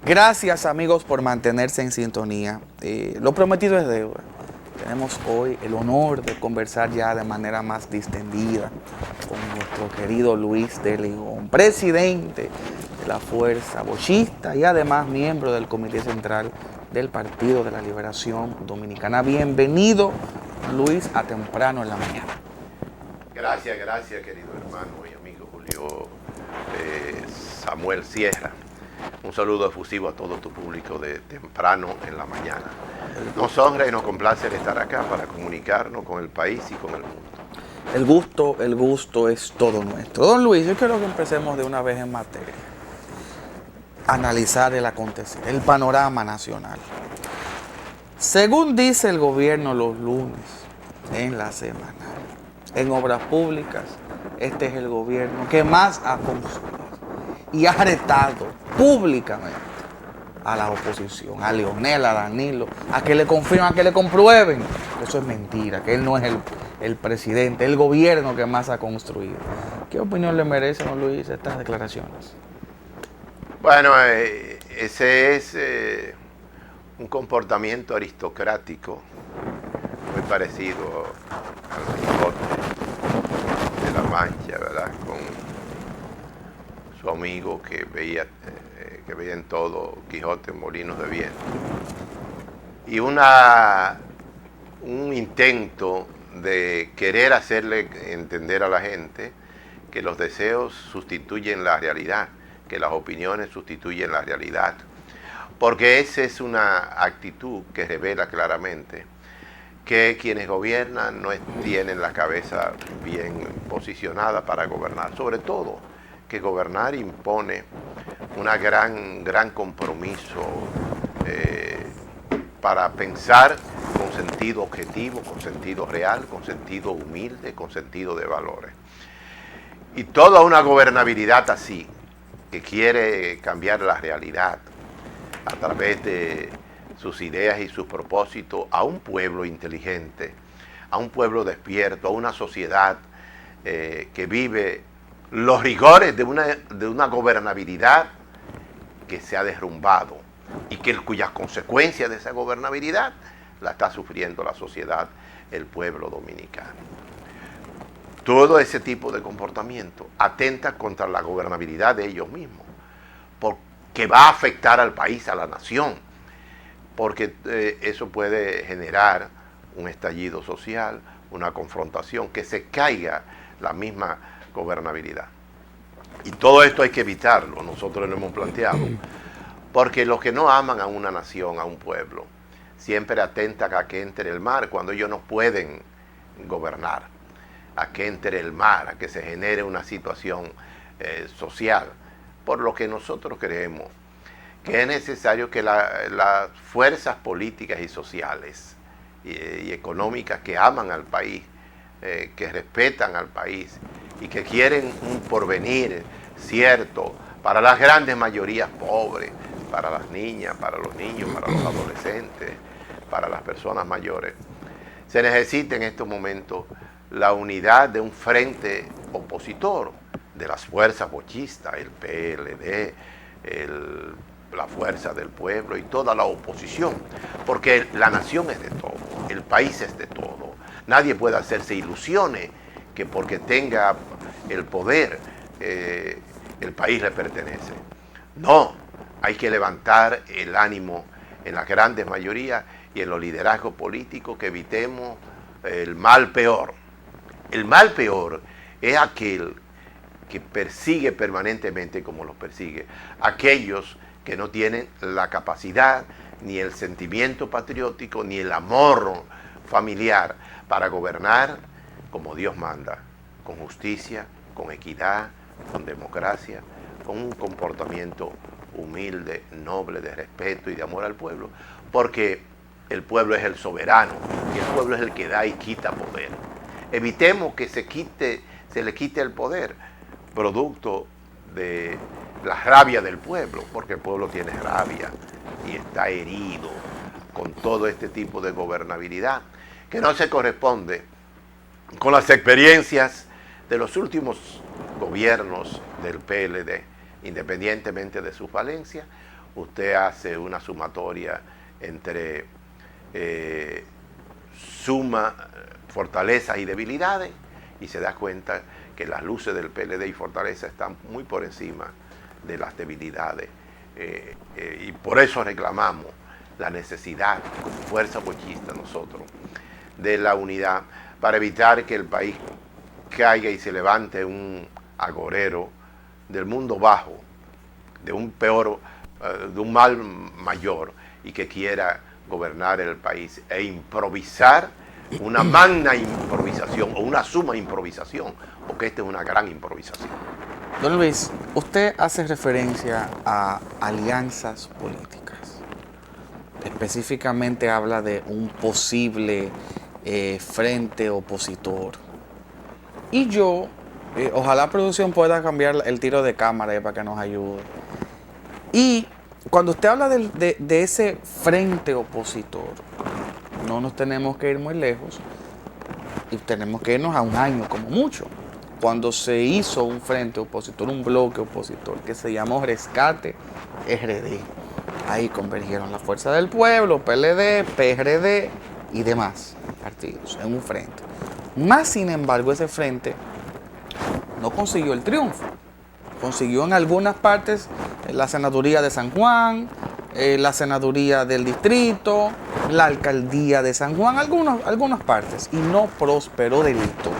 Gracias amigos por mantenerse en sintonía. Lo prometido es deuda. Tenemos hoy el honor de conversar ya de manera más distendida con nuestro querido Luis de León, presidente de la Fuerza Bochista y además miembro del Comité Central del Partido de la Liberación Dominicana. Bienvenido, Luis, a Temprano en la Mañana. Gracias, querido hermano y amigo Julio Samuel Sierra. Un saludo efusivo a todo tu público de Temprano en la Mañana. Nos honra y nos complace estar acá para comunicarnos con el país y con el mundo. El gusto es todo nuestro. Don Luis, yo quiero que empecemos de una vez en materia. Analizar el acontecer, el panorama nacional. Según dice el gobierno los lunes en la semana, en obras públicas, este es el gobierno que más ha construido y ha retado públicamente a la oposición, a Leonel, a Danilo, a que le confirmen, a que le comprueben. Eso es mentira, que él no es el presidente, el gobierno que más ha construido. ¿Qué opinión le merecen, don Luis, estas declaraciones? Bueno, ese es un comportamiento aristocrático muy parecido al Quijote de la Mancha, ¿verdad? Con su amigo que veía en todo Quijote molinos de viento. Y un intento de querer hacerle entender a la gente que los deseos sustituyen la realidad, que las opiniones sustituyen la realidad. Porque esa es una actitud que revela claramente que quienes gobiernan no tienen la cabeza bien posicionada para gobernar. Sobre todo, que gobernar impone una gran compromiso para pensar con sentido objetivo, con sentido real, con sentido humilde, con sentido de valores. Y toda una gobernabilidad así, que quiere cambiar la realidad a través de sus ideas y sus propósitos a un pueblo inteligente, a un pueblo despierto, a una sociedad que vive los rigores de una gobernabilidad que se ha derrumbado y cuyas consecuencias de esa gobernabilidad la está sufriendo la sociedad, el pueblo dominicano. Todo ese tipo de comportamiento atenta contra la gobernabilidad de ellos mismos, porque va a afectar al país, a la nación, porque eso puede generar un estallido social, una confrontación, que se caiga la misma gobernabilidad. Y todo esto hay que evitarlo, nosotros lo hemos planteado, porque los que no aman a una nación, a un pueblo, siempre atentan a que entre el mar cuando ellos no pueden gobernar, a que entre el mar, a que se genere una situación social, por lo que nosotros creemos que es necesario que las fuerzas políticas y sociales y económicas que aman al país, que respetan al país y que quieren un porvenir cierto para las grandes mayorías pobres, para las niñas, para los niños, para los adolescentes, para las personas mayores, se necesita en estos momentos la unidad de un frente opositor de las fuerzas bochistas, el PLD, la Fuerza del Pueblo y toda la oposición, porque la nación es de todo, el país es de todo. Nadie puede hacerse ilusiones que porque tenga el poder el país le pertenece. No, hay que levantar el ánimo en las grandes mayorías y en los liderazgos políticos, que evitemos el mal peor. El mal peor es aquel que persigue permanentemente, como los persigue, aquellos que no tienen la capacidad, ni el sentimiento patriótico, ni el amor familiar para gobernar como Dios manda, con justicia, con equidad, con democracia, con un comportamiento humilde, noble, de respeto y de amor al pueblo, porque el pueblo es el soberano y el pueblo es el que da y quita poder. Evitemos que se le quite el poder, producto de la rabia del pueblo, porque el pueblo tiene rabia y está herido con todo este tipo de gobernabilidad que no se corresponde con las experiencias de los últimos gobiernos del PLD, independientemente de su falencia, usted hace una sumatoria entre suma, fortalezas y debilidades, y se da cuenta que las luces del PLD y Fortaleza están muy por encima de las debilidades. Y por eso reclamamos la necesidad, como fuerza bochista nosotros, de la unidad, para evitar que el país caiga y se levante un agorero del mundo bajo, de un mal mayor, y que quiera gobernar el país e improvisar una magna improvisación o una suma improvisación, porque esta es una gran improvisación. Don Luis, usted hace referencia a alianzas políticas. Específicamente habla de un posible frente opositor. Y yo, ojalá producción pueda cambiar el tiro de cámara para que nos ayude. Y cuando usted habla de ese frente opositor, no nos tenemos que ir muy lejos y tenemos que irnos a un año como mucho, cuando se hizo un frente opositor, un bloque opositor que se llamó Rescate RD. Ahí convergieron la Fuerza del Pueblo, PLD, PRD y demás partidos en un frente. Más sin embargo, ese frente no consiguió el triunfo. Consiguió en algunas partes la senaduría de San Juan, la senaduría del distrito, la alcaldía de San Juan, algunas partes, y no prosperó del todo.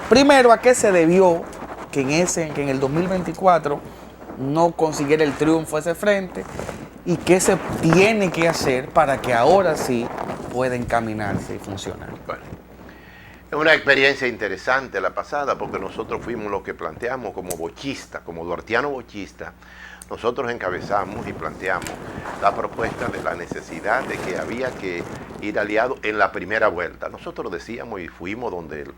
Primero, ¿a qué se debió que en el 2024 no consiguiera el triunfo ese frente? ¿Y qué se tiene que hacer para que ahora sí pueda encaminarse y funcionar? Bueno, es una experiencia interesante la pasada, porque nosotros fuimos los que planteamos como bochista, como duartiano bochista. Nosotros encabezamos y planteamos la propuesta de la necesidad de que había que ir aliado en la primera vuelta. Nosotros decíamos y fuimos donde el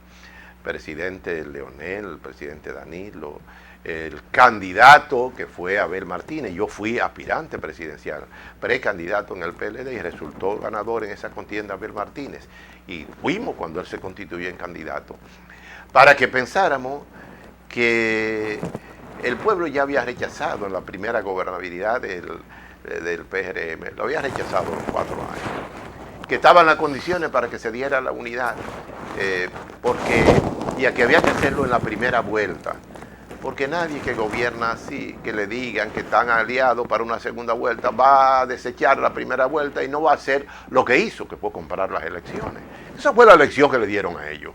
presidente Leonel, el presidente Danilo, el candidato que fue Abel Martínez. Yo fui aspirante presidencial, precandidato en el PLD, y resultó ganador en esa contienda Abel Martínez. Y fuimos cuando él se constituyó en candidato, para que pensáramos que el pueblo ya había rechazado en la primera gobernabilidad del PRM, lo había rechazado en los 4 años, que estaban las condiciones para que se diera la unidad, y que había que hacerlo en la primera vuelta, porque nadie que gobierna así, que le digan que están aliados para una segunda vuelta, va a desechar la primera vuelta y no va a hacer lo que hizo, que fue comprar las elecciones. Esa fue la lección que le dieron a ellos.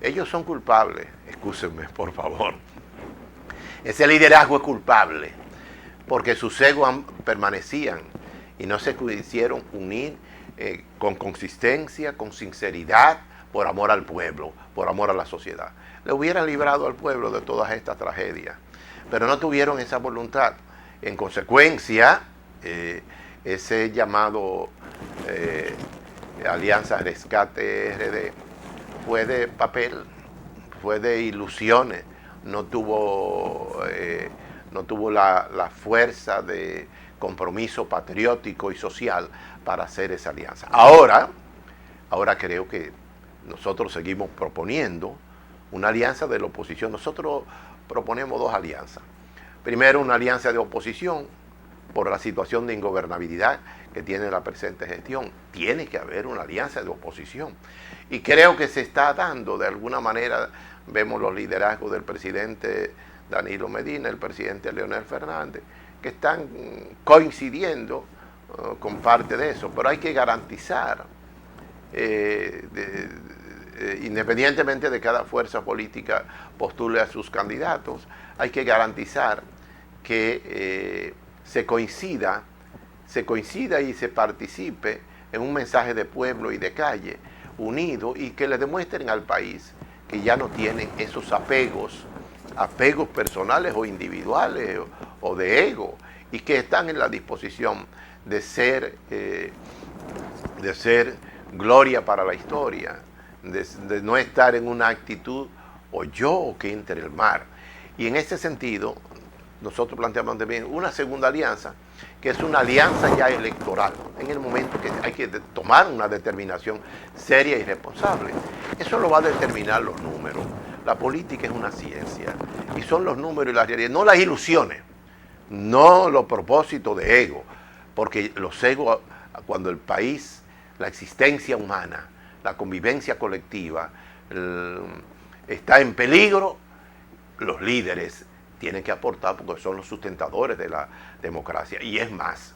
Ellos son culpables, excúsenme por favor. Ese liderazgo es culpable, porque sus egos permanecían y no se quisieron unir con consistencia, con sinceridad, por amor al pueblo, por amor a la sociedad. Le hubieran librado al pueblo de todas estas tragedias, pero no tuvieron esa voluntad. En consecuencia, ese llamado Alianza Rescate RD fue de papel, fue de ilusiones, no tuvo la fuerza de compromiso patriótico y social para hacer esa alianza. Ahora creo que nosotros seguimos proponiendo una alianza de la oposición. Nosotros proponemos 2 alianzas. Primero, una alianza de oposición por la situación de ingobernabilidad que tiene la presente gestión. Tiene que haber una alianza de oposición. Y creo que se está dando de alguna manera. Vemos los liderazgos del presidente Danilo Medina, el presidente Leonel Fernández, que están coincidiendo con parte de eso. Pero hay que garantizar, independientemente de cada fuerza política postule a sus candidatos, hay que garantizar que se coincida y se participe en un mensaje de pueblo y de calle unido, y que le demuestren al país que ya no tienen esos apegos personales o individuales o de ego, y que están en la disposición de ser gloria para la historia, de no estar en una actitud o yo que entre el mar. Y en ese sentido, nosotros planteamos también una segunda alianza, que es una alianza ya electoral, en el momento que hay que tomar una determinación seria y responsable. Eso lo va a determinar los números. La política es una ciencia, y son los números y la realidad, no las ilusiones, no los propósitos de ego, porque los egos, cuando el país, la existencia humana, la convivencia colectiva está en peligro, los líderes tienen que aportar porque son los sustentadores de la democracia. Y es más,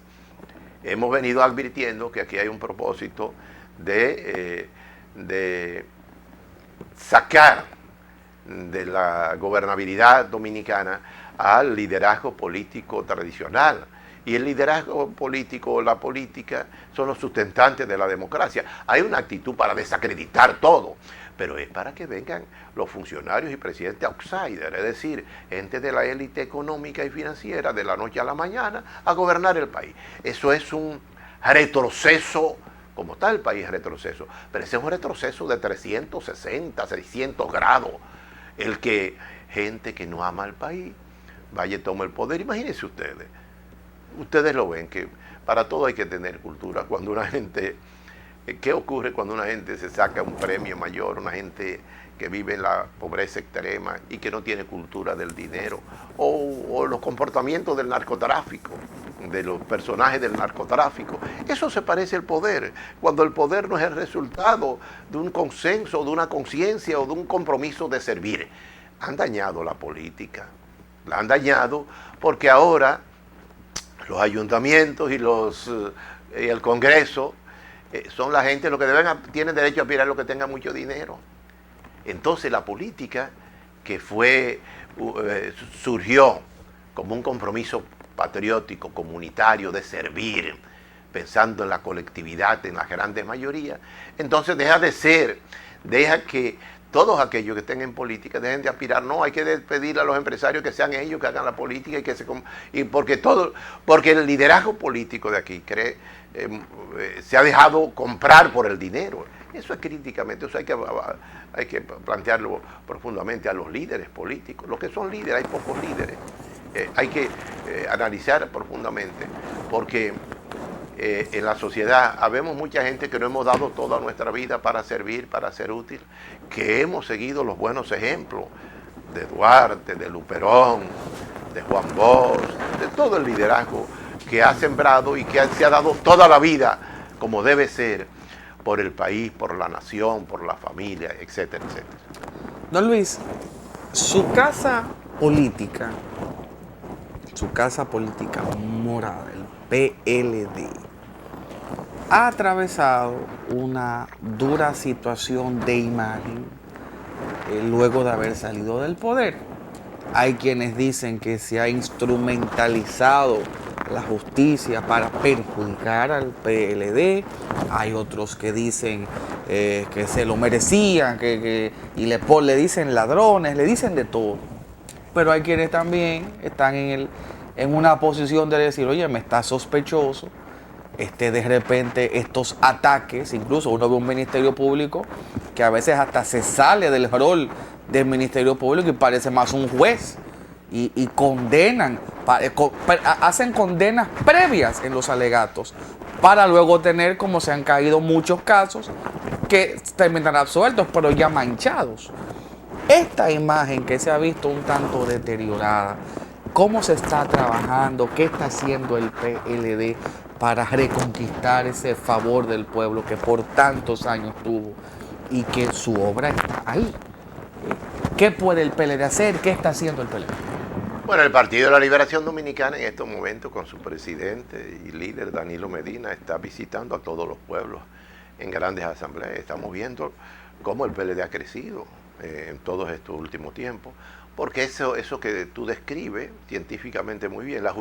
hemos venido advirtiendo que aquí hay un propósito de sacar de la gobernabilidad dominicana al liderazgo político tradicional. Y el liderazgo político, la política, son los sustentantes de la democracia. Hay una actitud para desacreditar todo, pero es para que vengan los funcionarios y presidentes outsiders, es decir, gente de la élite económica y financiera de la noche a la mañana a gobernar el país. Eso es un retroceso, como está el país retroceso, pero ese es un retroceso de 360, 600 grados. El que gente que no ama al país vaya y tome el poder. Imagínense ustedes lo ven, que para todo hay que tener cultura. Cuando una gente, ¿qué ocurre cuando una gente se saca un premio mayor? Una gente que vive en la pobreza extrema y que no tiene cultura del dinero, o los comportamientos del narcotráfico, de los personajes del narcotráfico. Eso se parece al poder, cuando el poder no es el resultado de un consenso, de una conciencia o de un compromiso de servir. Han dañado la política, la han dañado porque ahora los ayuntamientos y el Congreso son la gente los que tienen derecho a aspirar a lo que tenga mucho dinero. Entonces la política, que surgió como un compromiso patriótico, comunitario, de servir, pensando en la colectividad, en las grandes mayorías, entonces deja que todos aquellos que estén en política dejen de aspirar. No, hay que pedirle a los empresarios que sean ellos que hagan la política porque el liderazgo político de aquí se ha dejado comprar por el dinero. Eso es críticamente, eso hay que plantearlo profundamente a los líderes políticos. Los que son líderes, hay pocos líderes. Hay que analizar profundamente, porque en la sociedad habemos mucha gente que no hemos dado toda nuestra vida para servir, para ser útil, que hemos seguido los buenos ejemplos de Duarte, de Luperón, de Juan Bosch, de todo el liderazgo que ha sembrado y que se ha dado toda la vida como debe ser por el país, por la nación, por la familia, etcétera, etcétera. Don Luis, su casa política morada, el PLD, ha atravesado una dura situación de imagen luego de haber salido del poder. Hay quienes dicen que se ha instrumentalizado la justicia para perjudicar al PLD. Hay otros que dicen que se lo merecían, y le dicen ladrones, le dicen de todo. Pero hay quienes también están en una posición de decir, oye, me está sospechoso de repente estos ataques. Incluso uno ve un ministerio público que a veces hasta se sale del rol del ministerio público y parece más un juez, y condenan, hacen condenas previas en los alegatos para luego tener, como se han caído muchos casos, que terminan absueltos pero ya manchados. Esta imagen que se ha visto un tanto deteriorada, ¿cómo se está trabajando? ¿Qué está haciendo el PLD para reconquistar ese favor del pueblo que por tantos años tuvo y que su obra está ahí? ¿Qué puede el PLD hacer? ¿Qué está haciendo el PLD? Bueno, el Partido de la Liberación Dominicana en estos momentos, con su presidente y líder Danilo Medina, está visitando a todos los pueblos en grandes asambleas. Estamos viendo cómo el PLD ha crecido en todos estos últimos tiempos, porque eso que tú describes científicamente muy bien, la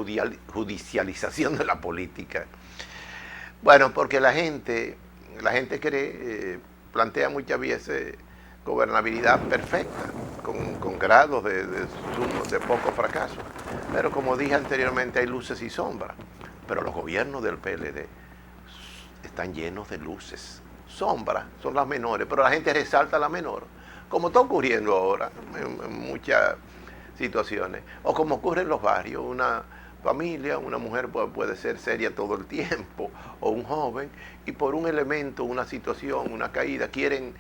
judicialización de la política. Bueno, porque la gente plantea muchas veces gobernabilidad perfecta, con grados de poco fracaso. Pero como dije anteriormente, hay luces y sombras. Pero los gobiernos del PLD están llenos de luces. Sombras son las menores, pero la gente resalta la menor, como está ocurriendo ahora en muchas situaciones, o como ocurre en los barrios. Una familia, una mujer puede ser seria todo el tiempo, o un joven, y por un elemento, una situación, una caída, quieren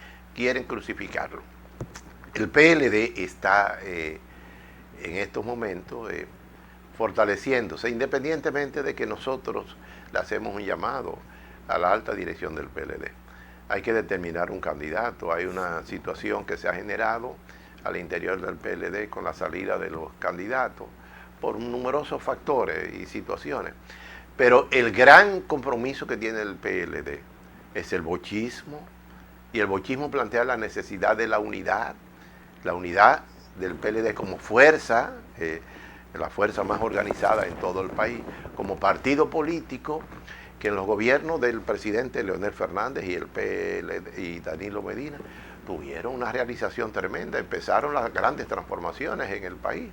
crucificarlo. El PLD está en estos momentos fortaleciéndose, independientemente de que nosotros le hacemos un llamado a la alta dirección del PLD. Hay que determinar un candidato, hay una situación que se ha generado al interior del PLD con la salida de los candidatos por numerosos factores y situaciones. Pero el gran compromiso que tiene el PLD es el bochismo, y el bochismo plantea la necesidad de la unidad del PLD como fuerza, la fuerza más organizada en todo el país, como partido político que en los gobiernos del presidente Leonel Fernández y el PLD y Danilo Medina tuvieron una realización tremenda, empezaron las grandes transformaciones en el país.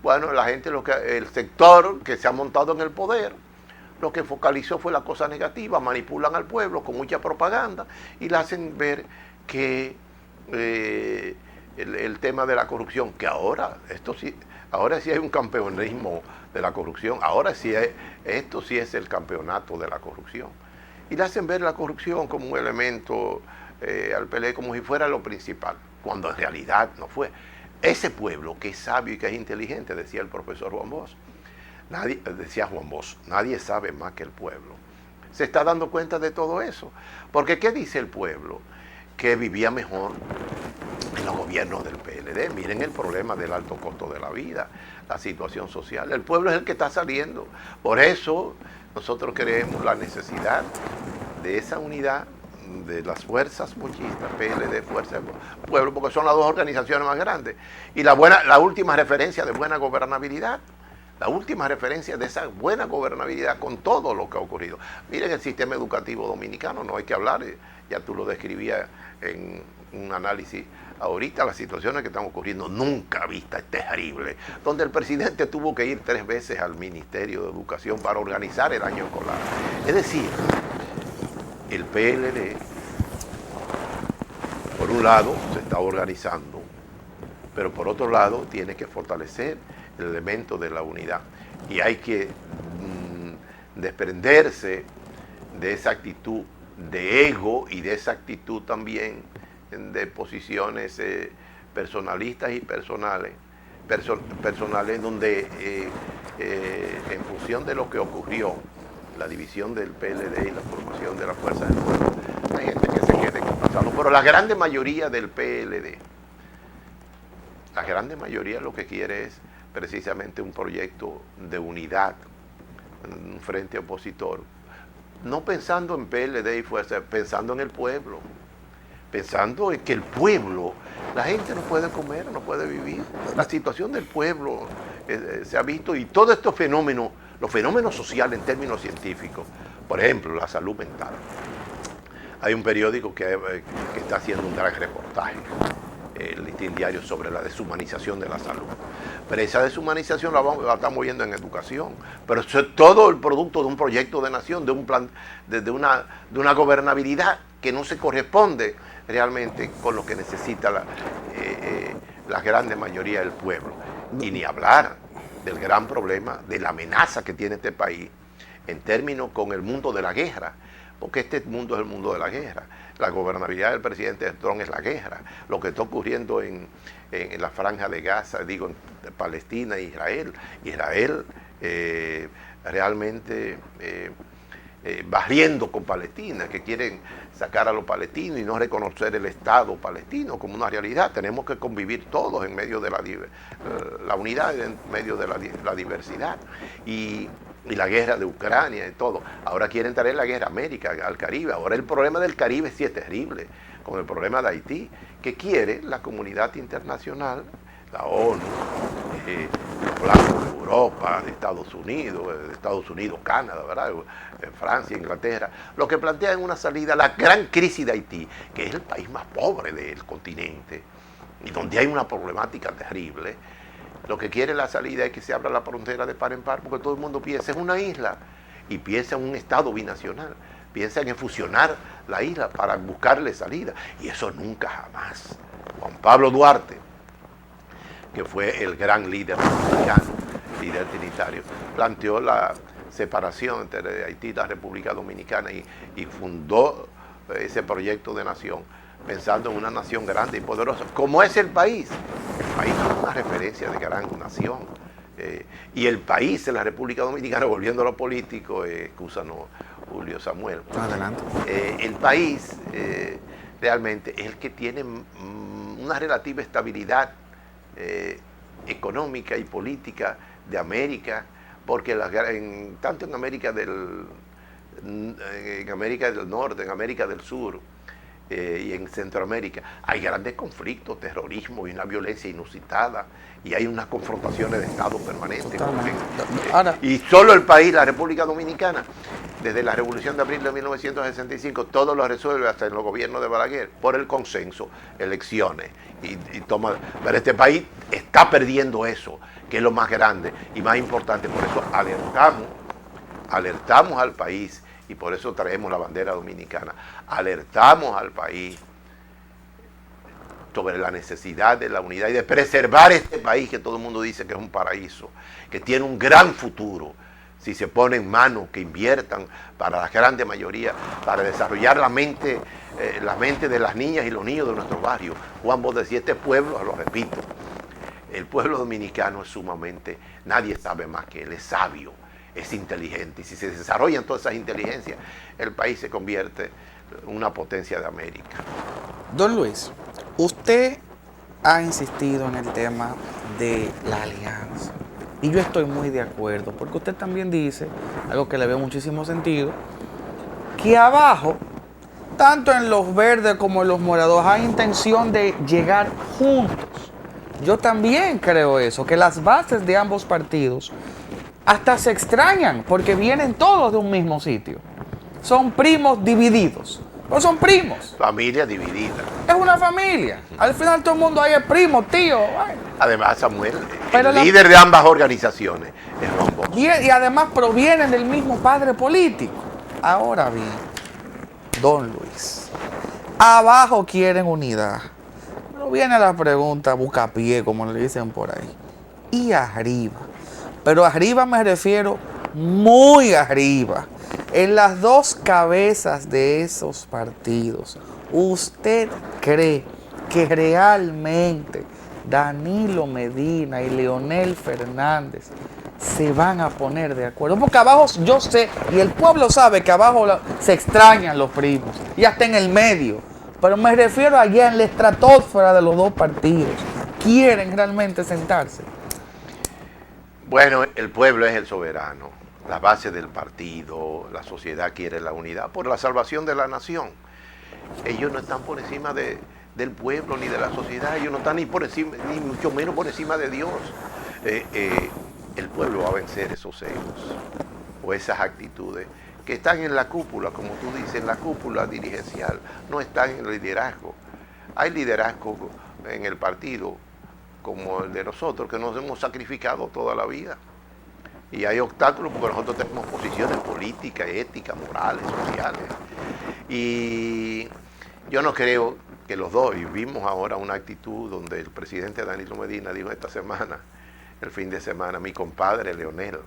Bueno, la gente, el sector que se ha montado en el poder, lo que focalizó fue la cosa negativa, manipulan al pueblo con mucha propaganda y le hacen ver que el tema de la corrupción, que ahora sí hay un campeonismo de la corrupción, esto sí es el campeonato de la corrupción. Y le hacen ver la corrupción como un elemento al PLD como si fuera lo principal, cuando en realidad no fue. Ese pueblo que es sabio y que es inteligente, decía el profesor Juan Bosch, nadie sabe más que el pueblo. Se está dando cuenta de todo eso. Porque ¿qué dice el pueblo? Que vivía mejor en los gobiernos del PLD. Miren el problema del alto costo de la vida, la situación social. El pueblo es el que está saliendo. Por eso nosotros creemos la necesidad de esa unidad de las fuerzas mochistas, PLD, Fuerza del Pueblo, porque son las dos organizaciones más grandes. Y la última referencia de buena gobernabilidad. La última referencia de esa buena gobernabilidad con todo lo que ha ocurrido. Miren el sistema educativo dominicano, no hay que hablar, ya tú lo describías en un análisis ahorita, las situaciones que están ocurriendo, nunca vistas, es terrible, donde el presidente tuvo que ir 3 veces al Ministerio de Educación para organizar el año escolar. Es decir, el PLD, por un lado, se está organizando, pero por otro lado, tiene que fortalecer el elemento de la unidad. Y hay que desprenderse de esa actitud de ego y de esa actitud también de posiciones personalistas y personales donde en función de lo que ocurrió, la división del PLD y la formación de la Fuerza del Pueblo, hay gente que se quede en el pasado. Pero la grande mayoría del PLD, la grande mayoría lo que quiere es precisamente un proyecto de unidad, un frente opositor, no pensando en PLD y Fuerza, pensando en el pueblo, pensando en que el pueblo, la gente no puede comer, no puede vivir, la situación del pueblo se ha visto, y todos estos fenómenos, los fenómenos sociales en términos científicos, por ejemplo, la salud mental. Hay un periódico que está haciendo un gran reportaje, el Listín Diario, sobre la deshumanización de la salud. Pero esa deshumanización la estamos viendo en educación. Pero eso es todo el producto de un proyecto de nación, de un plan, de una gobernabilidad que no se corresponde realmente con lo que necesita la grande mayoría del pueblo. Y ni hablar del gran problema, de la amenaza que tiene este país en términos con el mundo de la guerra, porque este mundo es el mundo de la guerra. La gobernabilidad del presidente Trump es la guerra. Lo que está ocurriendo en la franja de Gaza, digo, en Palestina e Israel. Israel realmente barriendo con Palestina, que quieren sacar a los palestinos y no reconocer el Estado palestino como una realidad. Tenemos que convivir todos en medio de la unidad, en medio de la diversidad. Y la guerra de Ucrania y todo. Ahora quieren traer la guerra a América, al Caribe. Ahora el problema del Caribe sí es terrible, con el problema de Haití, que quiere la comunidad internacional, la ONU, los blancos de Europa, de Estados Unidos, Canadá, ¿verdad? Francia, Inglaterra, lo que plantean una salida a la gran crisis de Haití, que es el país más pobre del continente y donde hay una problemática terrible. Lo que quiere la salida es que se abra la frontera de par en par, porque todo el mundo piensa en una isla y piensa en un Estado binacional, piensa en fusionar la isla para buscarle salida. Y eso nunca jamás. Juan Pablo Duarte, que fue el gran líder dominicano, líder trinitario, planteó la separación entre Haití y la República Dominicana y fundó ese proyecto de nación, pensando en una nación grande y poderosa, como es el país. El país es una referencia de gran nación, Y el país en la República Dominicana, volviendo a lo político, excúsanos, Julio Samuel. Adelante. El país realmente es el que tiene una relativa estabilidad económica y política de América, porque tanto en América del Norte, en América del Sur y en Centroamérica hay grandes conflictos, terrorismo y una violencia inusitada, y hay unas confrontaciones de Estado permanentes. Y solo el país, la República Dominicana, desde la Revolución de Abril de 1965, todo lo resuelve, hasta en los gobiernos de Balaguer, por el consenso, elecciones. Pero este país está perdiendo eso, que es lo más grande y más importante. Por eso alertamos al país, y por eso traemos la bandera dominicana. Alertamos al país sobre la necesidad de la unidad y de preservar este país que todo el mundo dice que es un paraíso, que tiene un gran futuro, si se pone en manos que inviertan para la grande mayoría, para desarrollar la mente de las niñas y los niños de nuestro barrio. Juan, vos decís, este pueblo, lo repito, el pueblo dominicano es sumamente, nadie sabe más que él, es sabio, es inteligente, y si se desarrollan todas esas inteligencias, el país se convierte en una potencia de América. Don Luis, usted ha insistido en el tema de la alianza, y yo estoy muy de acuerdo, porque usted también dice, algo que le veo muchísimo sentido, que abajo, tanto en los verdes como en los morados, hay intención de llegar juntos. Yo también creo eso, que las bases de ambos partidos hasta se extrañan, porque vienen todos de un mismo sitio. Son primos divididos, pero son primos. Familia dividida. Es una familia. Al final todo el mundo ahí es primo, tío. Bueno. Además, Samuel, el líder de ambas organizaciones es Juan Bosch. Y además provienen del mismo padre político. Ahora bien, don Luis, abajo quieren unidad. Pero viene la pregunta, buscapié, como le dicen por ahí. Y arriba. Pero arriba me refiero muy arriba. En las dos cabezas de esos partidos, ¿usted cree que realmente Danilo Medina y Leonel Fernández se van a poner de acuerdo? Porque abajo yo sé, y el pueblo sabe que abajo se extrañan los primos, y hasta en el medio. Pero me refiero allá en la estratosfera de los dos partidos. ¿Quieren realmente sentarse? Bueno, el pueblo es el soberano, la base del partido, la sociedad quiere la unidad por la salvación de la nación. Ellos no están por encima del pueblo ni de la sociedad, ellos no están ni por encima, ni mucho menos por encima de Dios. El pueblo va a vencer esos egos o esas actitudes que están en la cúpula, como tú dices, en la cúpula dirigencial, no están en el liderazgo. Hay liderazgo en el partido, como el de nosotros, que nos hemos sacrificado toda la vida. Y hay obstáculos porque nosotros tenemos posiciones políticas, éticas, morales, sociales. Y yo no creo que los dos, y vimos ahora una actitud donde el presidente Danilo Medina dijo esta semana, el fin de semana, mi compadre Leonel,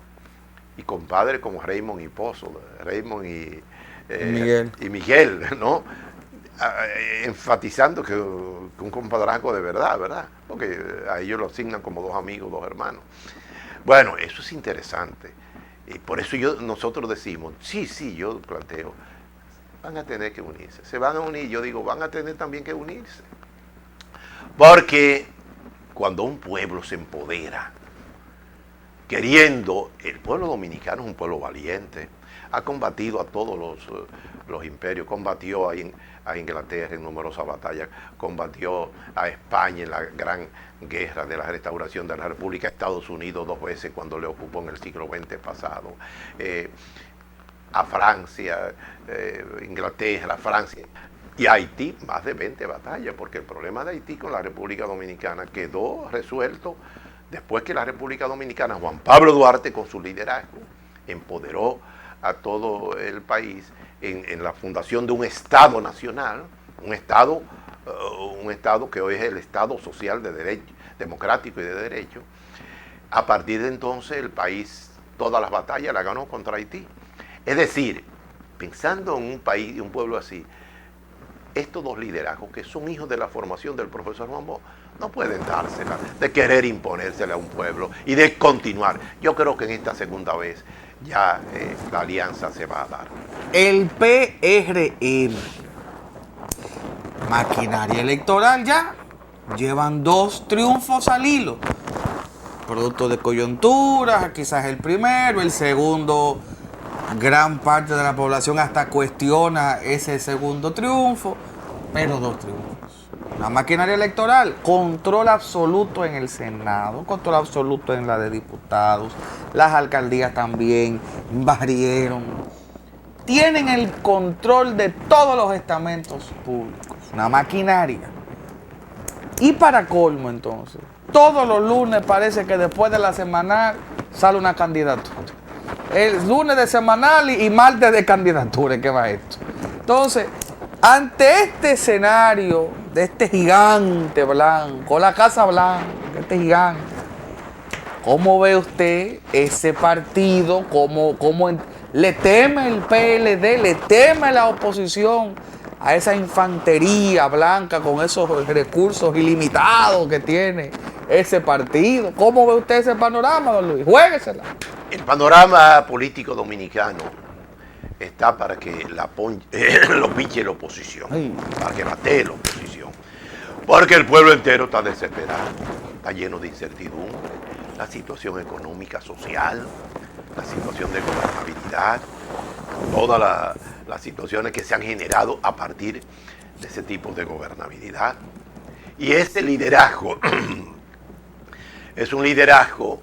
y compadre como Raymond y Pozo, Raymond y Miguel, ¿no? Enfatizando que un compadrazgo de verdad, ¿verdad? Porque a ellos lo asignan como dos amigos, dos hermanos. Bueno, eso es interesante. Y por eso nosotros decimos, sí, yo planteo, van a tener que unirse. Se van a unir, yo digo, van a tener también que unirse. Porque cuando un pueblo se empodera, queriendo, el pueblo dominicano es un pueblo valiente, ha combatido a todos los imperios, combatió a Inglaterra en numerosas batallas, combatió a España en la gran guerra de la restauración de la República, a Estados Unidos 2 veces cuando le ocupó en el siglo XX pasado, a Francia, Inglaterra, Francia y a Haití, más de 20 batallas, porque el problema de Haití con la República Dominicana quedó resuelto después que la República Dominicana, Juan Pablo Duarte con su liderazgo, empoderó a todo el país en la fundación de un Estado nacional, un Estado que hoy es el Estado social de derecho, democrático y de derecho. A partir de entonces el país, todas las batallas las ganó contra Haití. Es decir, pensando en un país y un pueblo así, estos dos liderazgos, que son hijos de la formación del profesor Juan Bosch, no pueden dársela, de querer imponérsela a un pueblo y de continuar. Yo creo que en esta segunda vez ya la alianza se va a dar. El PRM, maquinaria electoral ya, llevan 2 triunfos al hilo. Producto de coyuntura, quizás el primero, el segundo, gran parte de la población hasta cuestiona ese segundo triunfo, pero 2 triunfos. La maquinaria electoral, control absoluto en el Senado, control absoluto en la de diputados, las alcaldías también barrieron. Tienen el control de todos los estamentos públicos, una maquinaria. Y para colmo entonces, todos los lunes parece que después de la semanal sale una candidatura. El lunes de semanal y martes de candidatura, ¿qué va esto? Entonces, ante este escenario de este gigante blanco, la Casa Blanca, este gigante, ¿cómo ve usted ese partido? ¿Cómo le teme el PLD, le teme la oposición a esa infantería blanca con esos recursos ilimitados que tiene ese partido? ¿Cómo ve usted ese panorama, don Luis? Juéguesela. El panorama político dominicano está para que lo pinche la oposición, para que batee la oposición. Porque el pueblo entero está desesperado, está lleno de incertidumbre, la situación económica, social, la situación de gobernabilidad, todas las situaciones que se han generado a partir de ese tipo de gobernabilidad. Y este liderazgo es un liderazgo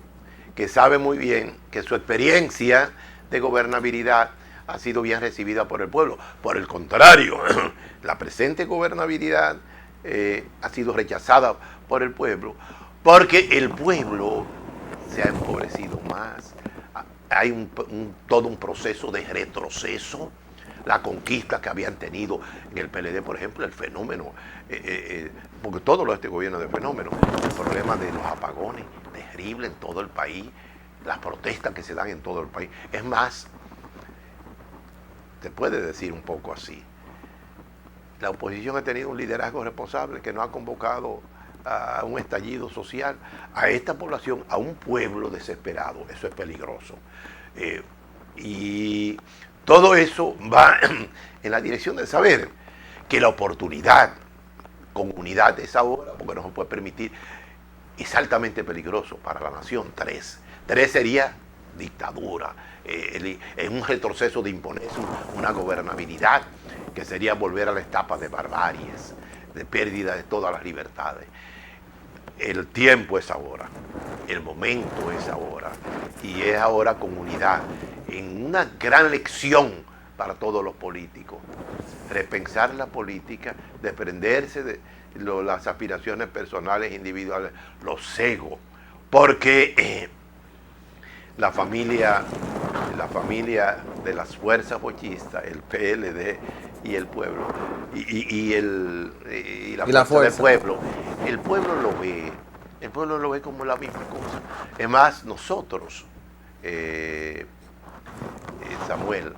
que sabe muy bien que su experiencia de gobernabilidad ha sido bien recibida por el pueblo. Por el contrario, la presente gobernabilidad ha sido rechazada por el pueblo, porque el pueblo se ha empobrecido más. Hay todo un proceso de retroceso. La conquista que habían tenido en el PLD, por ejemplo, el fenómeno, porque todo este gobierno de fenómeno, el problema de los apagones, terrible en todo el país, las protestas que se dan en todo el país. Es más, se puede decir un poco así, la oposición ha tenido un liderazgo responsable que no ha convocado a un estallido social, a esta población, a un pueblo desesperado. Eso es peligroso. Y todo eso va en la dirección de saber que la oportunidad con unidad es ahora, porque no se puede permitir, es altamente peligroso para la nación. 3 sería dictadura, en un retroceso de imponerse una gobernabilidad que sería volver a la etapa de barbaries, de pérdida de todas las libertades. El tiempo es ahora, el momento es ahora, y es ahora con unidad, en una gran lección para todos los políticos. Repensar la política, desprenderse de las aspiraciones personales, individuales, los egos, porque la familia de las fuerzas bochistas, el PLD y el pueblo, y la fuerza del pueblo, el pueblo lo ve como la misma cosa. Es más, nosotros, Samuel,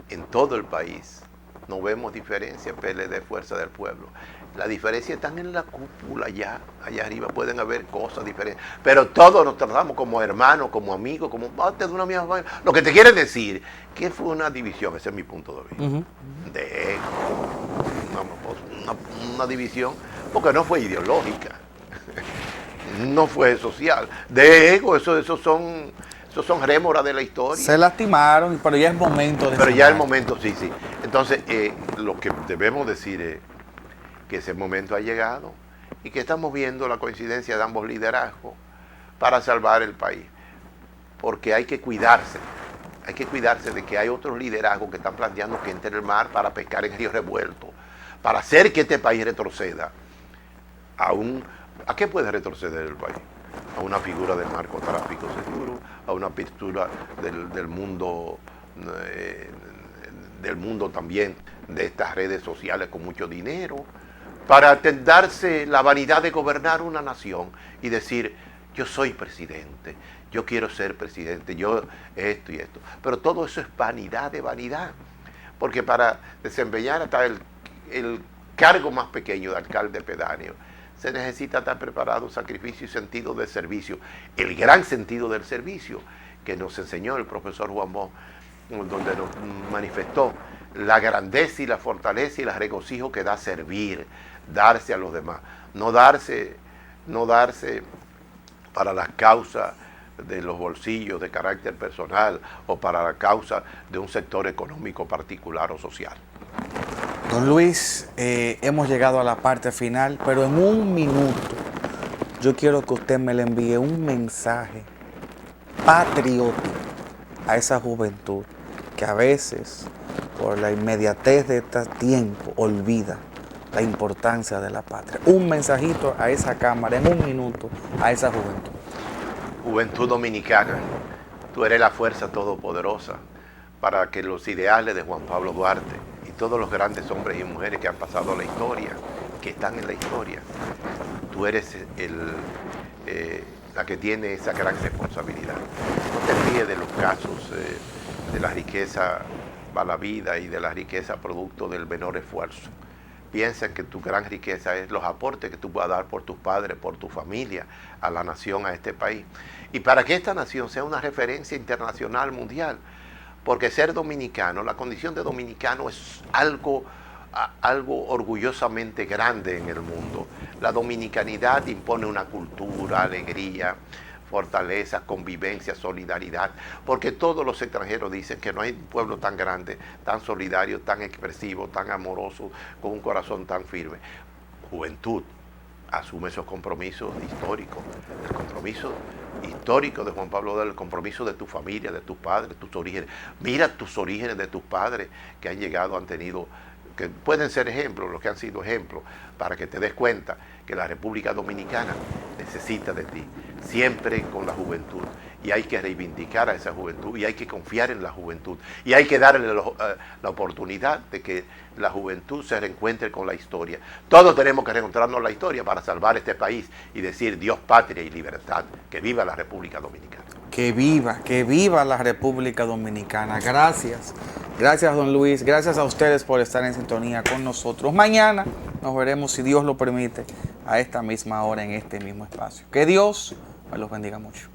en todo el país, no vemos diferencia PLD, Fuerza del Pueblo. La diferencia está en la cúpula, allá arriba pueden haber cosas diferentes, pero todos nos tratamos como hermanos, como amigos, como parte de una misma familia. Lo que te quiere decir que fue una división, ese es mi punto de vista, de una división, porque no fue ideológica, no fue social, de ego. Esos son rémoras de la historia. Se lastimaron, pero ya es momento de... Pero ya es el momento, sí. Entonces, lo que debemos decir es que ese momento ha llegado y que estamos viendo la coincidencia de ambos liderazgos para salvar el país. Porque hay que cuidarse de que hay otros liderazgos que están planteando que entre en el mar para pescar en río revuelto, para hacer que este país retroceda. ¿A qué puede retroceder el país? A una figura del narcotráfico seguro, a una apertura del mundo también de estas redes sociales con mucho dinero, para darse la vanidad de gobernar una nación y decir, yo soy presidente, yo quiero ser presidente, yo esto y esto. Pero todo eso es vanidad de vanidad, porque para desempeñar hasta el cargo más pequeño de alcalde pedáneo, se necesita estar preparado, sacrificio y sentido de servicio. El gran sentido del servicio que nos enseñó el profesor Juan Bosch, donde nos manifestó la grandeza y la fortaleza y el regocijo que da servir, darse a los demás. No darse para las causas de los bolsillos de carácter personal o para la causa de un sector económico particular o social. Don Luis, hemos llegado a la parte final, pero en un minuto yo quiero que usted me le envíe un mensaje patriótico a esa juventud que a veces, por la inmediatez de este tiempo, olvida la importancia de la patria. Un mensajito a esa cámara, en un minuto, a esa juventud. Juventud dominicana, tú eres la fuerza todopoderosa para que los ideales de Juan Pablo Duarte y todos los grandes hombres y mujeres que han pasado la historia, que están en la historia, tú eres la que tiene esa gran responsabilidad. No te ríes de los casos de la riqueza para la vida y de la riqueza producto del menor esfuerzo. Piensa que tu gran riqueza es los aportes que tú vas a dar por tus padres, por tu familia, a la nación, a este país. Y para que esta nación sea una referencia internacional, mundial, porque ser dominicano, la condición de dominicano es algo orgullosamente grande en el mundo. La dominicanidad impone una cultura, alegría, fortaleza, convivencia, solidaridad, porque todos los extranjeros dicen que no hay un pueblo tan grande, tan solidario, tan expresivo, tan amoroso, con un corazón tan firme. Juventud, asume esos compromisos históricos, el compromiso histórico de Juan Pablo Duarte, el compromiso de tu familia, de tus padres, tus orígenes. Mira tus orígenes de tus padres que han llegado, han tenido, que pueden ser ejemplos, los que han sido ejemplos, para que te des cuenta que la República Dominicana necesita de ti, siempre con la juventud. Y hay que reivindicar a esa juventud y hay que confiar en la juventud. Y hay que darle la oportunidad de que la juventud se reencuentre con la historia. Todos tenemos que reencontrarnos en la historia para salvar este país y decir Dios, patria y libertad. Que viva la República Dominicana. Que viva la República Dominicana. Gracias. Gracias, don Luis. Gracias a ustedes por estar en sintonía con nosotros. Mañana nos veremos, si Dios lo permite, a esta misma hora en este mismo espacio. Que Dios me los bendiga mucho.